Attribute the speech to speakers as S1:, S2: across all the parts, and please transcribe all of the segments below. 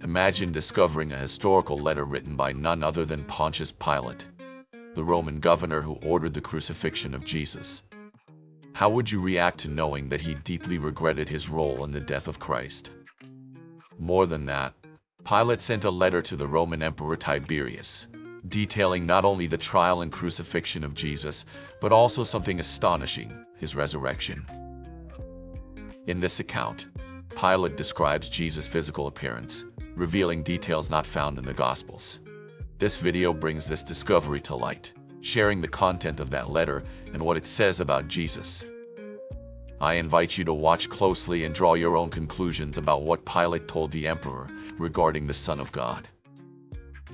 S1: Imagine discovering a historical letter written by none other than Pontius Pilate, the Roman governor who ordered the crucifixion of Jesus. How would you react to knowing that he deeply regretted his role in the death of Christ? More than that, Pilate sent a letter to the Roman Emperor Tiberius, detailing not only the trial and crucifixion of Jesus, but also something astonishing, his resurrection. In this account, Pilate describes Jesus' physical appearance, revealing details not found in the Gospels. This video brings this discovery to light, sharing the content of that letter and what it says about Jesus. I invite you to watch closely and draw your own conclusions about what Pilate told the emperor regarding the Son of God.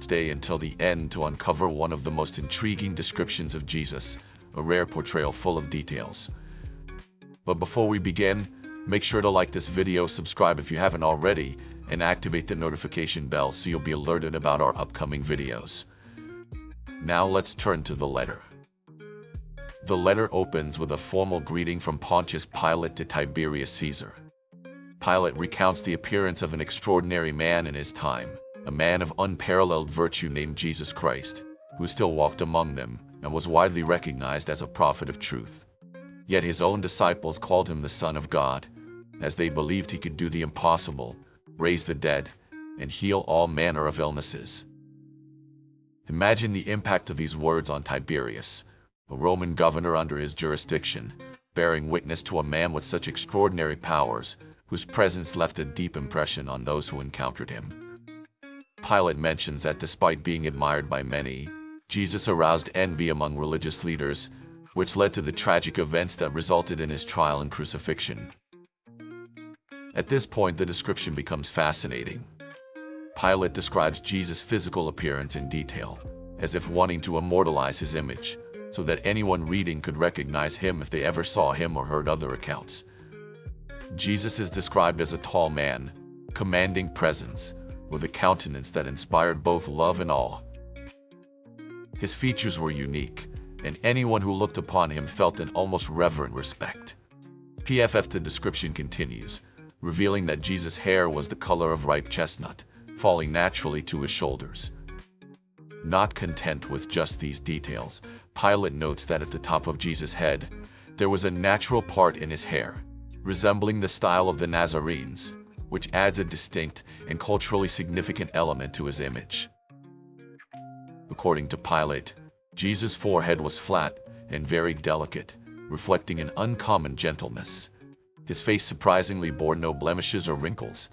S1: Stay until the end to uncover one of the most intriguing descriptions of Jesus, a rare portrayal full of details. But before we begin, make sure to like this video, subscribe if you haven't already, and activate the notification bell so you'll be alerted about our upcoming videos. Now let's turn to the letter. The letter opens with a formal greeting from Pontius Pilate to Tiberius Caesar. Pilate recounts the appearance of an extraordinary man in his time, a man of unparalleled virtue named Jesus Christ, who still walked among them and was widely recognized as a prophet of truth. Yet his own disciples called him the Son of God, as they believed he could do the impossible, raise the dead, and heal all manner of illnesses. Imagine the impact of these words on Tiberius, a Roman governor under his jurisdiction, bearing witness to a man with such extraordinary powers, whose presence left a deep impression on those who encountered him. Pilate mentions that despite being admired by many, Jesus aroused envy among religious leaders, which led to the tragic events that resulted in his trial and crucifixion. At this point, the description becomes fascinating. Pilate describes Jesus' physical appearance in detail, as if wanting to immortalize his image, so that anyone reading could recognize him if they ever saw him or heard other accounts. Jesus is described as a tall man, commanding presence, with a countenance that inspired both love and awe. His features were unique, and anyone who looked upon him felt an almost reverent respect. The description continues, revealing that Jesus' hair was the color of ripe chestnut, falling naturally to his shoulders. Not content with just these details, Pilate notes that at the top of Jesus' head, there was a natural part in his hair, resembling the style of the Nazarenes, which adds a distinct and culturally significant element to his image. According to Pilate, Jesus' forehead was flat and very delicate, reflecting an uncommon gentleness. His face surprisingly bore no blemishes or wrinkles,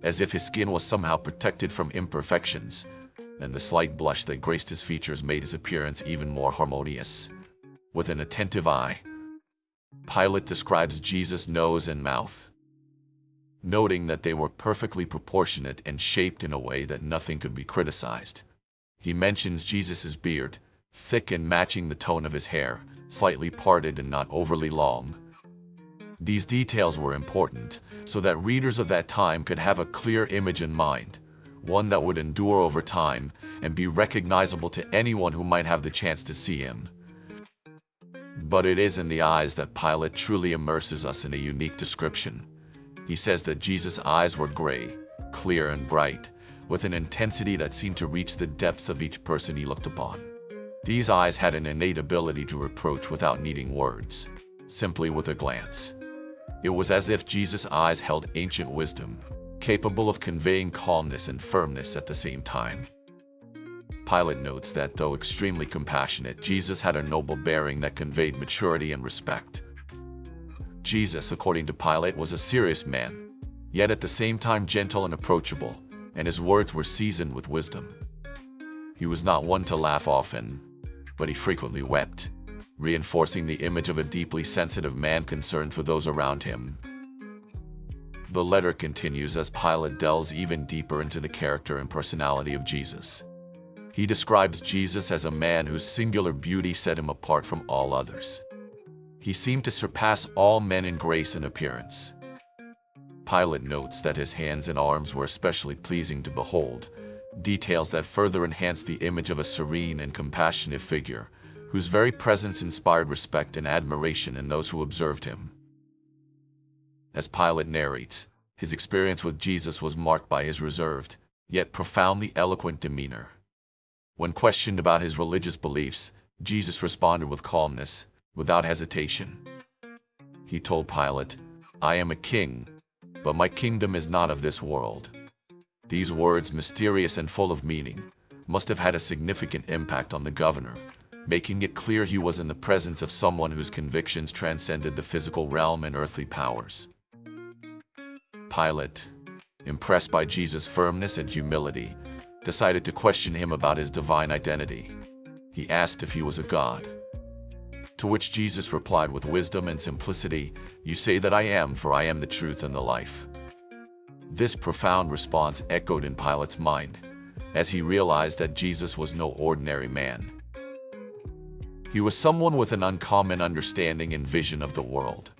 S1: as if his skin was somehow protected from imperfections, and the slight blush that graced his features made his appearance even more harmonious. With an attentive eye, Pilate describes Jesus' nose and mouth, noting that they were perfectly proportionate and shaped in a way that nothing could be criticized. He mentions Jesus' beard, thick and matching the tone of his hair, slightly parted and not overly long. These details were important, so that readers of that time could have a clear image in mind, one that would endure over time and be recognizable to anyone who might have the chance to see him. But it is in the eyes that Pilate truly immerses us in a unique description. He says that Jesus' eyes were gray, clear and bright, with an intensity that seemed to reach the depths of each person he looked upon. These eyes had an innate ability to reproach without needing words, simply with a glance. It was as if Jesus' eyes held ancient wisdom, capable of conveying calmness and firmness at the same time. Pilate notes that though extremely compassionate, Jesus had a noble bearing that conveyed maturity and respect. Jesus, according to Pilate, was a serious man, yet at the same time gentle and approachable, and his words were seasoned with wisdom. He was not one to laugh often, but he frequently wept, reinforcing the image of a deeply sensitive man concerned for those around him. The letter continues as Pilate delves even deeper into the character and personality of Jesus. He describes Jesus as a man whose singular beauty set him apart from all others. He seemed to surpass all men in grace and appearance. Pilate notes that his hands and arms were especially pleasing to behold, details that further enhanced the image of a serene and compassionate figure, whose very presence inspired respect and admiration in those who observed him. As Pilate narrates, his experience with Jesus was marked by his reserved, yet profoundly eloquent demeanor. When questioned about his religious beliefs, Jesus responded with calmness, without hesitation. He told Pilate, "I am a king, but my kingdom is not of this world." These words, mysterious and full of meaning, must have had a significant impact on the governor, making it clear he was in the presence of someone whose convictions transcended the physical realm and earthly powers. Pilate, impressed by Jesus' firmness and humility, decided to question him about his divine identity. He asked if he was a god. To which Jesus replied with wisdom and simplicity, "You say that I am, for I am the truth and the life." This profound response echoed in Pilate's mind, as he realized that Jesus was no ordinary man. He was someone with an uncommon understanding and vision of the world.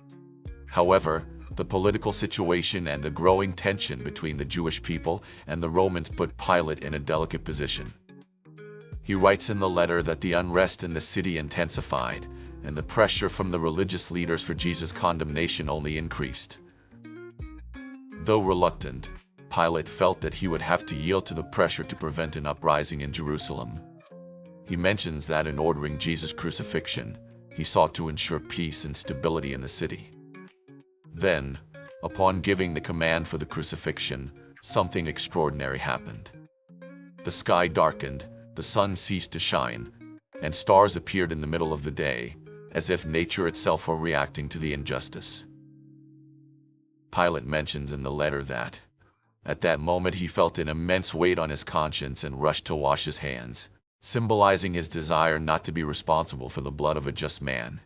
S1: However, the political situation and the growing tension between the Jewish people and the Romans put Pilate in a delicate position. He writes in the letter that the unrest in the city intensified, and the pressure from the religious leaders for Jesus' condemnation only increased. Though reluctant, Pilate felt that he would have to yield to the pressure to prevent an uprising in Jerusalem. He mentions that in ordering Jesus' crucifixion, he sought to ensure peace and stability in the city. Then, upon giving the command for the crucifixion, something extraordinary happened. The sky darkened, the sun ceased to shine, and stars appeared in the middle of the day, as if nature itself were reacting to the injustice. Pilate mentions in the letter that, at that moment he felt an immense weight on his conscience and rushed to wash his hands, symbolizing his desire not to be responsible for the blood of a just man.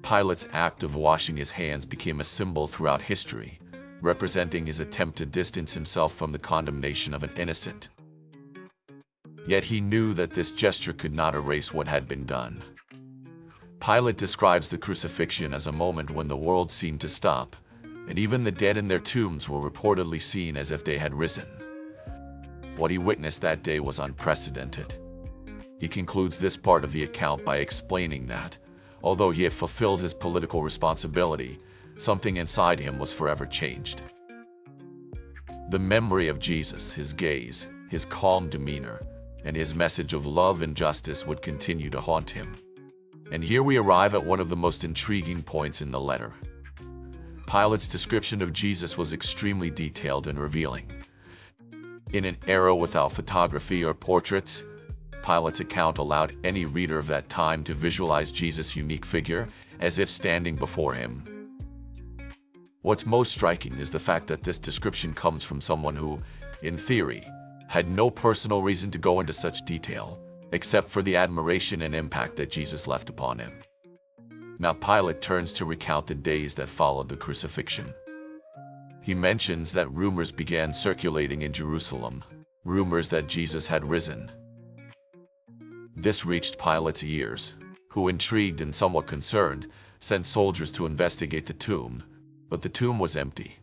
S1: Pilate's act of washing his hands became a symbol throughout history, representing his attempt to distance himself from the condemnation of an innocent. Yet he knew that this gesture could not erase what had been done. Pilate describes the crucifixion as a moment when the world seemed to stop, and even the dead in their tombs were reportedly seen as if they had risen. What he witnessed that day was unprecedented. He concludes this part of the account by explaining that, although he had fulfilled his political responsibility, something inside him was forever changed. The memory of Jesus, his gaze, his calm demeanor, and his message of love and justice would continue to haunt him. And here we arrive at one of the most intriguing points in the letter. Pilate's description of Jesus was extremely detailed and revealing. In an era without photography or portraits, Pilate's account allowed any reader of that time to visualize Jesus' unique figure as if standing before him. What's most striking is the fact that this description comes from someone who, in theory, had no personal reason to go into such detail, except for the admiration and impact that Jesus left upon him. Now Pilate turns to recount the days that followed the crucifixion. He mentions that rumors began circulating in Jerusalem, rumors that Jesus had risen. This reached Pilate's ears, who, intrigued and somewhat concerned, sent soldiers to investigate the tomb, but the tomb was empty.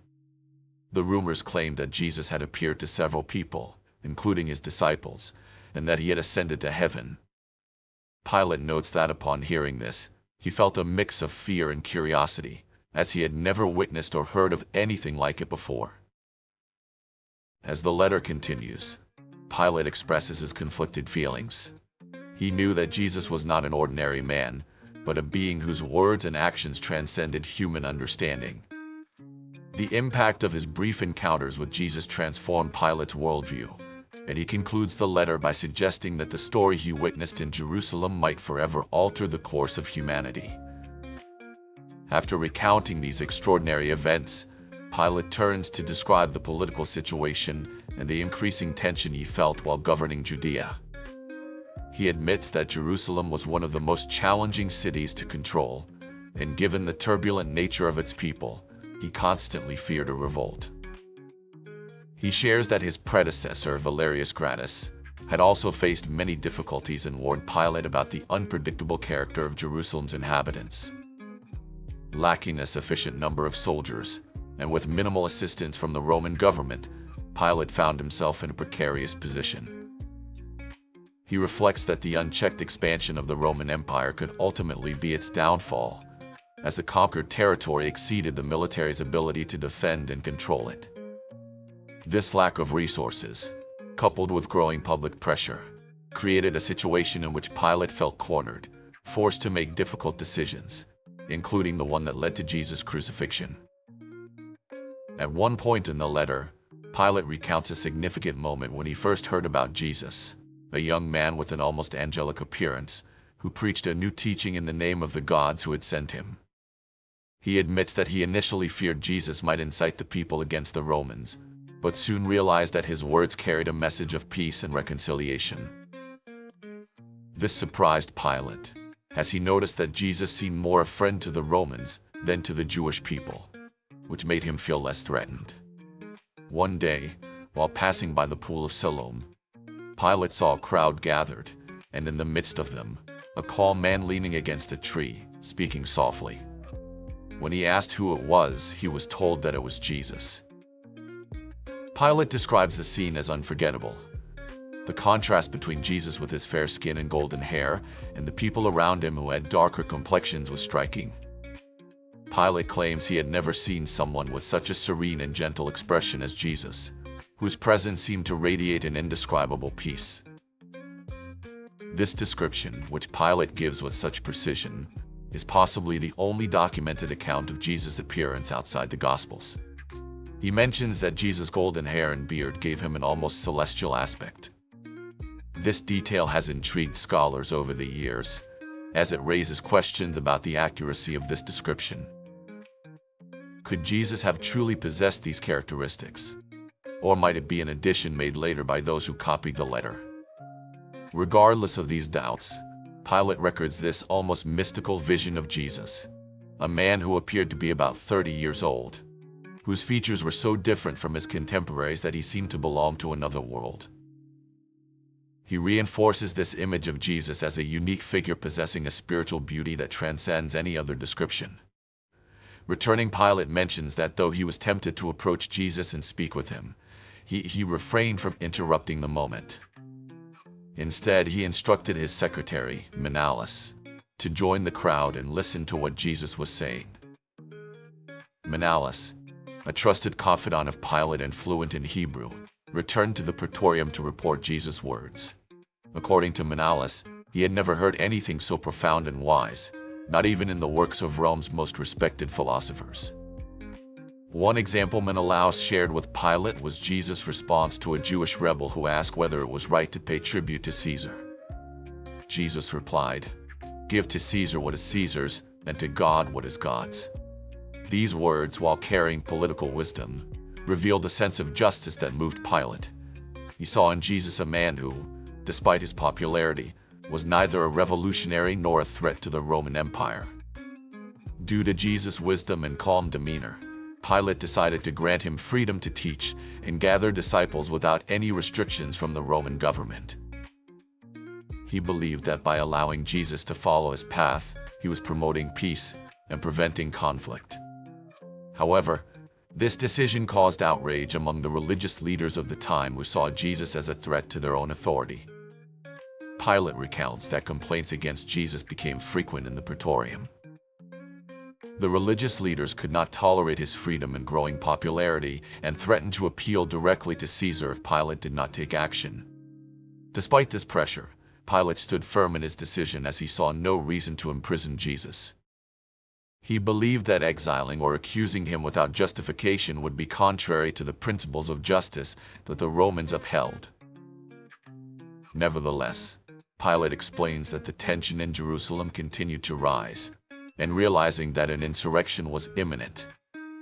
S1: The rumors claimed that Jesus had appeared to several people, including his disciples, and that he had ascended to heaven. Pilate notes that upon hearing this, he felt a mix of fear and curiosity, as he had never witnessed or heard of anything like it before. As the letter continues, Pilate expresses his conflicted feelings. He knew that Jesus was not an ordinary man, but a being whose words and actions transcended human understanding. The impact of his brief encounters with Jesus transformed Pilate's worldview, and he concludes the letter by suggesting that the story he witnessed in Jerusalem might forever alter the course of humanity. After recounting these extraordinary events, Pilate turns to describe the political situation and the increasing tension he felt while governing Judea. He admits that Jerusalem was one of the most challenging cities to control, and given the turbulent nature of its people, he constantly feared a revolt. He shares that his predecessor, Valerius Gratus, had also faced many difficulties and warned Pilate about the unpredictable character of Jerusalem's inhabitants. Lacking a sufficient number of soldiers, and with minimal assistance from the Roman government, Pilate found himself in a precarious position. He reflects that the unchecked expansion of the Roman Empire could ultimately be its downfall, as the conquered territory exceeded the military's ability to defend and control it. This lack of resources, coupled with growing public pressure, created a situation in which Pilate felt cornered, forced to make difficult decisions, including the one that led to Jesus' crucifixion. At one point in the letter, Pilate recounts a significant moment when he first heard about Jesus, a young man with an almost angelic appearance, who preached a new teaching in the name of the gods who had sent him. He admits that he initially feared Jesus might incite the people against the Romans, but soon realized that his words carried a message of peace and reconciliation. This surprised Pilate, as he noticed that Jesus seemed more a friend to the Romans than to the Jewish people, which made him feel less threatened. One day, while passing by the pool of Siloam, Pilate saw a crowd gathered, and in the midst of them, a calm man leaning against a tree, speaking softly. When he asked who it was, he was told that it was Jesus. Pilate describes the scene as unforgettable. The contrast between Jesus with his fair skin and golden hair and the people around him who had darker complexions was striking. Pilate claims he had never seen someone with such a serene and gentle expression as Jesus, whose presence seemed to radiate an indescribable peace. This description, which Pilate gives with such precision, is possibly the only documented account of Jesus' appearance outside the Gospels. He mentions that Jesus' golden hair and beard gave him an almost celestial aspect. This detail has intrigued scholars over the years, as it raises questions about the accuracy of this description. Could Jesus have truly possessed these characteristics? Or might it be an addition made later by those who copied the letter? Regardless of these doubts, Pilate records this almost mystical vision of Jesus, a man who appeared to be about 30 years old, whose features were so different from his contemporaries that he seemed to belong to another world. He reinforces this image of Jesus as a unique figure possessing a spiritual beauty that transcends any other description. Returning, Pilate mentions that though he was tempted to approach Jesus and speak with him, he refrained from interrupting the moment. Instead, he instructed his secretary, Menelaus, to join the crowd and listen to what Jesus was saying. Menelaus, a trusted confidant of Pilate and fluent in Hebrew, returned to the praetorium to report Jesus' words. According to Menelaus, he had never heard anything so profound and wise, not even in the works of Rome's most respected philosophers. One example Menelaus shared with Pilate was Jesus' response to a Jewish rebel who asked whether it was right to pay tribute to Caesar. Jesus replied, "Give to Caesar what is Caesar's, and to God what is God's." These words, while carrying political wisdom, revealed a sense of justice that moved Pilate. He saw in Jesus a man who, despite his popularity, was neither a revolutionary nor a threat to the Roman Empire. Due to Jesus' wisdom and calm demeanor, Pilate decided to grant him freedom to teach and gather disciples without any restrictions from the Roman government. He believed that by allowing Jesus to follow his path, he was promoting peace and preventing conflict. However, this decision caused outrage among the religious leaders of the time who saw Jesus as a threat to their own authority. Pilate recounts that complaints against Jesus became frequent in the praetorium. The religious leaders could not tolerate his freedom and growing popularity and threatened to appeal directly to Caesar if Pilate did not take action. Despite this pressure, Pilate stood firm in his decision as he saw no reason to imprison Jesus. He believed that exiling or accusing him without justification would be contrary to the principles of justice that the Romans upheld. Nevertheless, Pilate explains that the tension in Jerusalem continued to rise, and realizing that an insurrection was imminent,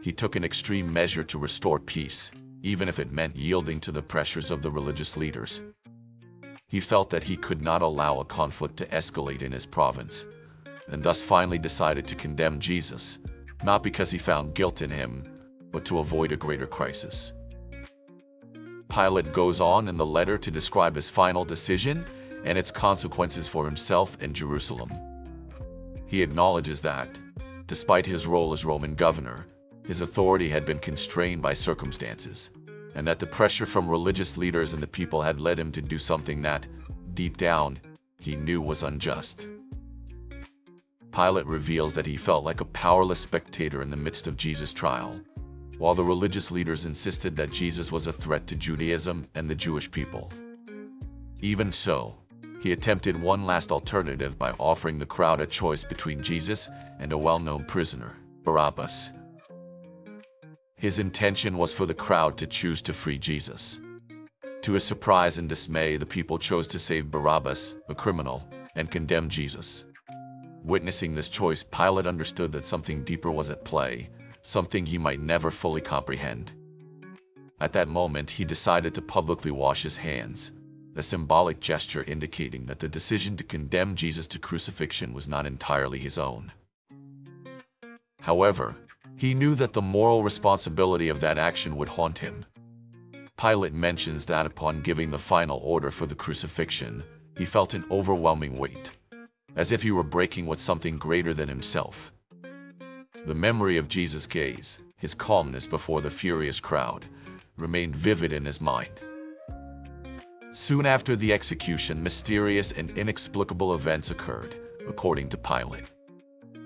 S1: he took an extreme measure to restore peace, even if it meant yielding to the pressures of the religious leaders. He felt that he could not allow a conflict to escalate in his province, and thus finally decided to condemn Jesus, not because he found guilt in him, but to avoid a greater crisis. Pilate goes on in the letter to describe his final decision and its consequences for himself and Jerusalem. He acknowledges that, despite his role as Roman governor, his authority had been constrained by circumstances, and that the pressure from religious leaders and the people had led him to do something that, deep down, he knew was unjust. Pilate reveals that he felt like a powerless spectator in the midst of Jesus' trial. while the religious leaders insisted that Jesus was a threat to Judaism and the Jewish people. Even so, he attempted one last alternative by offering the crowd a choice between Jesus and a well-known prisoner, Barabbas. His intention was for the crowd to choose to free Jesus. To his surprise and dismay, the people chose to save Barabbas, a criminal, and condemn Jesus. Witnessing this choice, Pilate understood that something deeper was at play, something he might never fully comprehend. At that moment, he decided to publicly wash his hands, a symbolic gesture indicating that the decision to condemn Jesus to crucifixion was not entirely his own. However, he knew that the moral responsibility of that action would haunt him. Pilate mentions that upon giving the final order for the crucifixion, he felt an overwhelming weight, as if he were breaking with something greater than himself. The memory of Jesus' gaze, his calmness before the furious crowd, remained vivid in his mind. Soon after the execution, mysterious and inexplicable events occurred, according to Pilate.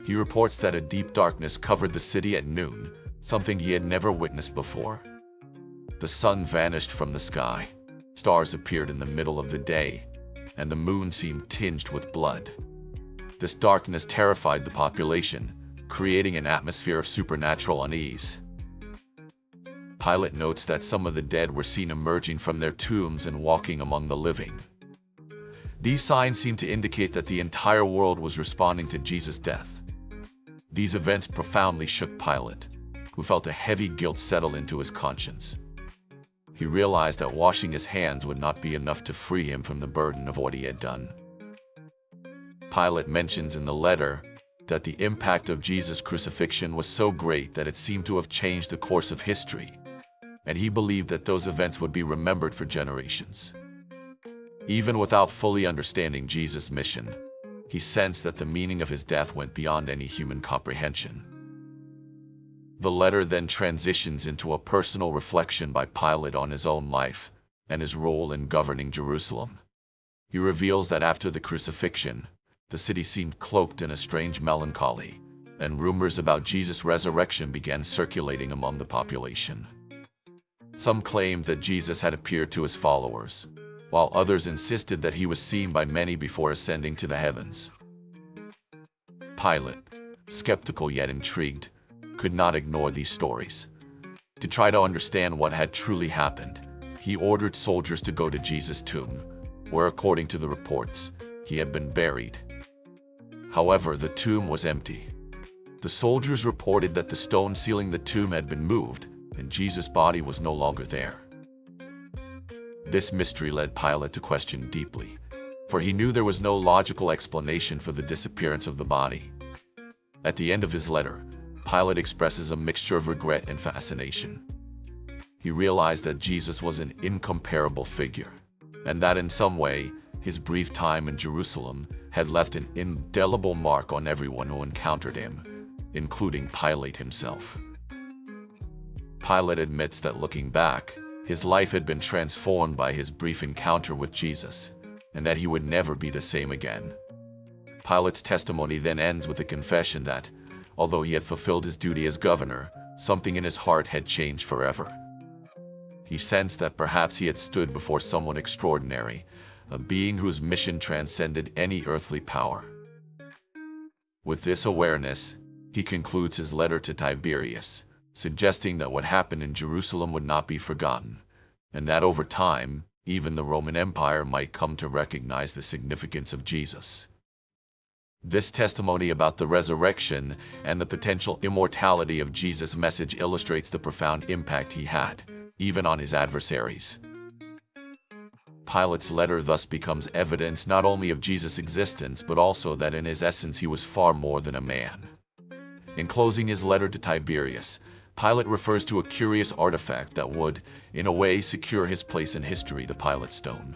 S1: He reports that a deep darkness covered the city at noon, something he had never witnessed before. The sun vanished from the sky, stars appeared in the middle of the day, and the moon seemed tinged with blood. This darkness terrified the population, creating an atmosphere of supernatural unease. Pilate notes that some of the dead were seen emerging from their tombs and walking among the living. These signs seem to indicate that the entire world was responding to Jesus' death. These events profoundly shook Pilate, who felt a heavy guilt settle into his conscience. He realized that washing his hands would not be enough to free him from the burden of what he had done. Pilate mentions in the letter that the impact of Jesus' crucifixion was so great that it seemed to have changed the course of history, and he believed that those events would be remembered for generations. Even without fully understanding Jesus' mission, he sensed that the meaning of his death went beyond any human comprehension. The letter then transitions into a personal reflection by Pilate on his own life and his role in governing Jerusalem. He reveals that after the crucifixion, the city seemed cloaked in a strange melancholy, and rumors about Jesus' resurrection began circulating among the population. Some claimed that Jesus had appeared to his followers, while others insisted that he was seen by many before ascending to the heavens. Pilate, skeptical yet intrigued, could not ignore these stories. To try to understand what had truly happened, he ordered soldiers to go to Jesus' tomb, where, according to the reports, he had been buried. However, the tomb was empty. The soldiers reported that the stone sealing the tomb had been moved, and Jesus' body was no longer there. This mystery led Pilate to question deeply, for he knew there was no logical explanation for the disappearance of the body. At the end of his letter, Pilate expresses a mixture of regret and fascination. He realized that Jesus was an incomparable figure, and that in some way, his brief time in Jerusalem had left an indelible mark on everyone who encountered him, including Pilate himself. Pilate admits that looking back, his life had been transformed by his brief encounter with Jesus, and that he would never be the same again. Pilate's testimony then ends with a confession that, although he had fulfilled his duty as governor, something in his heart had changed forever. He sensed that perhaps he had stood before someone extraordinary, a being whose mission transcended any earthly power. With this awareness, he concludes his letter to Tiberius, suggesting that what happened in Jerusalem would not be forgotten, and that over time, even the Roman Empire might come to recognize the significance of Jesus. This testimony about the resurrection and the potential immortality of Jesus' message illustrates the profound impact he had, even on his adversaries. Pilate's letter thus becomes evidence not only of Jesus' existence but also that in his essence he was far more than a man. In closing his letter to Tiberius, Pilate refers to a curious artifact that would, in a way, secure his place in history, the Pilate stone.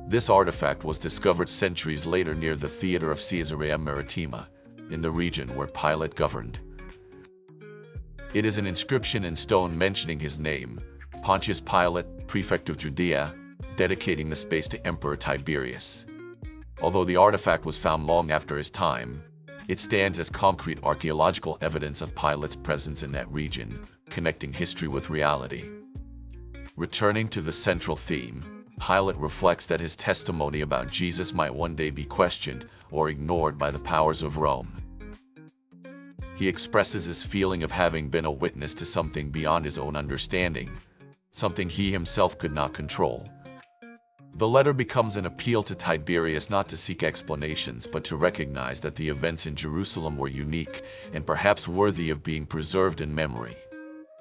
S1: This artifact was discovered centuries later near the theater of Caesarea Maritima, in the region where Pilate governed. It is an inscription in stone mentioning his name, Pontius Pilate, prefect of Judea, dedicating the space to Emperor Tiberius. Although the artifact was found long after his time, It stands as concrete archaeological evidence of Pilate's presence in that region, connecting history with reality. Returning to the central theme, Pilate reflects that his testimony about Jesus might one day be questioned or ignored by the powers of Rome. He expresses his feeling of having been a witness to something beyond his own understanding, something he himself could not control. The letter becomes an appeal to Tiberius not to seek explanations but to recognize that the events in Jerusalem were unique and perhaps worthy of being preserved in memory.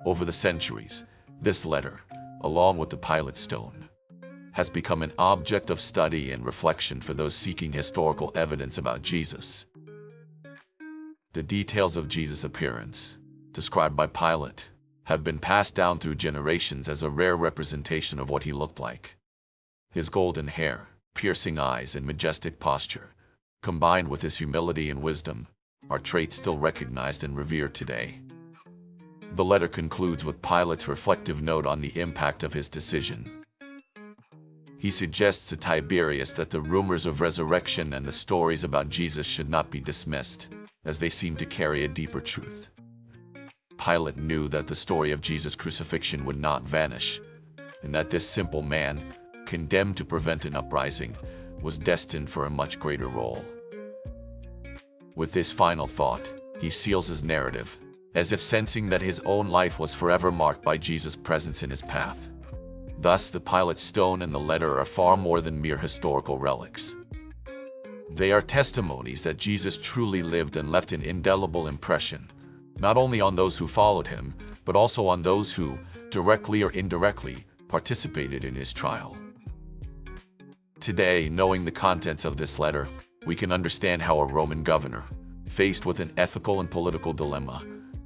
S1: Over the centuries, this letter, along with the Pilate stone, has become an object of study and reflection for those seeking historical evidence about Jesus. The details of Jesus' appearance, described by Pilate, have been passed down through generations as a rare representation of what he looked like. His golden hair, piercing eyes, and majestic posture, combined with his humility and wisdom, are traits still recognized and revered today. The letter concludes with Pilate's reflective note on the impact of his decision. He suggests to Tiberius that the rumors of resurrection and the stories about Jesus should not be dismissed, as they seem to carry a deeper truth. Pilate knew that the story of Jesus' crucifixion would not vanish, and that this simple man, condemned to prevent an uprising, was destined for a much greater role. With this final thought, he seals his narrative, as if sensing that his own life was forever marked by Jesus' presence in his path. Thus, the Pilate stone and the letter are far more than mere historical relics. They are testimonies that Jesus truly lived and left an indelible impression, not only on those who followed him, but also on those who, directly or indirectly, participated in his trial. Today, knowing the contents of this letter, we can understand how a Roman governor, faced with an ethical and political dilemma,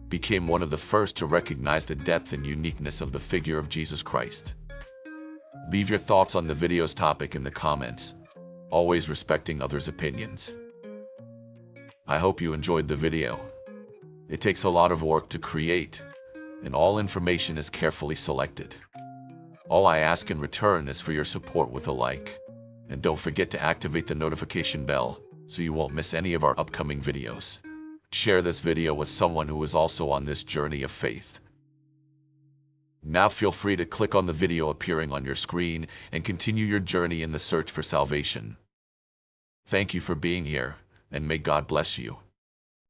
S1: became one of the first to recognize the depth and uniqueness of the figure of Jesus Christ. Leave your thoughts on the video's topic in the comments, always respecting others' opinions. I hope you enjoyed the video. It takes a lot of work to create, and all information is carefully selected. All I ask in return is for your support with a like. And don't forget to activate the notification bell so you won't miss any of our upcoming videos. Share this video with someone who is also on this journey of faith. Now feel free to click on the video appearing on your screen and continue your journey in the search for salvation. Thank you for being here, and may God bless you.